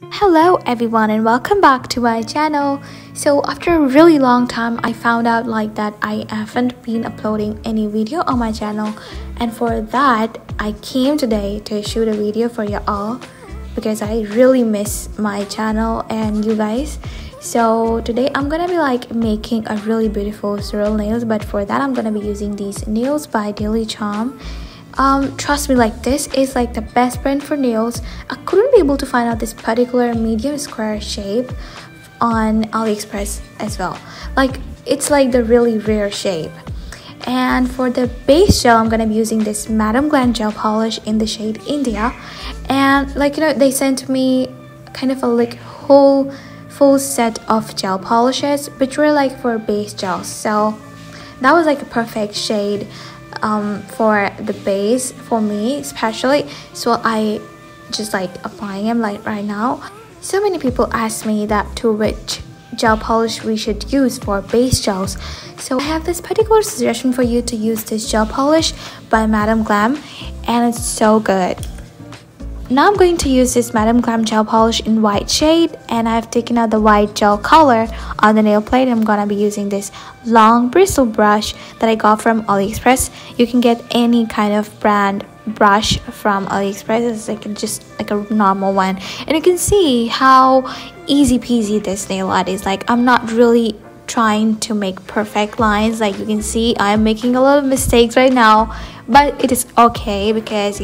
Hello everyone and welcome back to my channel. So after a really long time I found out that I haven't been uploading any video on my channel, and for that I came today to shoot a video for you all because I really miss my channel and you guys. So today I'm gonna be making a really beautiful swirl nails, but for that I'm gonna be using these nails by Daily Charm. Trust me, this is the best brand for nails. I couldn't be able to find out this particular medium square shape on AliExpress as well. It's the really rare shape. And for the base gel, I'm gonna be using this Madam Glam gel polish in the shade India. And they sent me kind of a whole full set of gel polishes which were for base gels, so that was a perfect shade for the base for me especially. So I just applying them right now. So many people ask me that to which gel polish we should use for base gels, so I have this particular suggestion for you to use this gel polish by Madam Glam, and it's so good. Now I'm going to use this Madam Glam gel polish in white shade, and I've taken out the white gel color on the nail plate. I'm gonna be using this long bristle brush that I got from AliExpress. You can get any kind of brand brush from AliExpress. It's just a normal one, and you can see how easy peasy this nail art is. I'm not really trying to make perfect lines. You can see I'm making a lot of mistakes right now, but it is okay because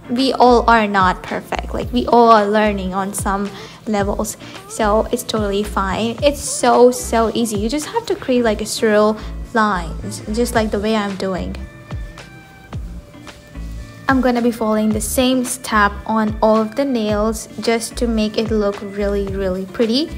we all are not perfect. We all are learning on some levels, so it's totally fine. It's so easy. You just have to create a swirl lines just the way I'm doing. I'm gonna be following the same step on all of the nails just to make it look really pretty.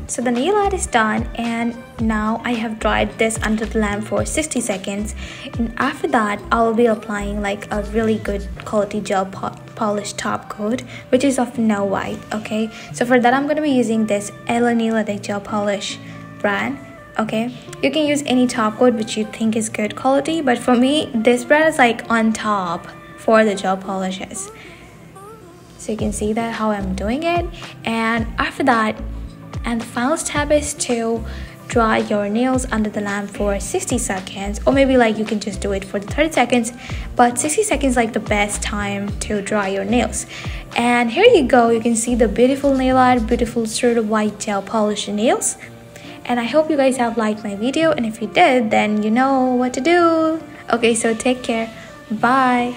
So the nail art is done, and now I have dried this under the lamp for 60 seconds, and after that I'll be applying a really good quality gel polish top coat which is of No White. Okay, so for that I'm going to be using this MelodySusie gel polish brand. Okay, you can use any top coat which you think is good quality, but for me this brand is on top for the gel polishes. So you can see that how I'm doing it, and after that, and the final step is to dry your nails under the lamp for 60 seconds, or maybe you can just do it for 30 seconds, but 60 seconds the best time to dry your nails. And here you go, you can see the beautiful nail art, beautiful sort of white gel polish nails. And I hope you guys have liked my video, and if you did, then you know what to do. Okay, so take care, bye.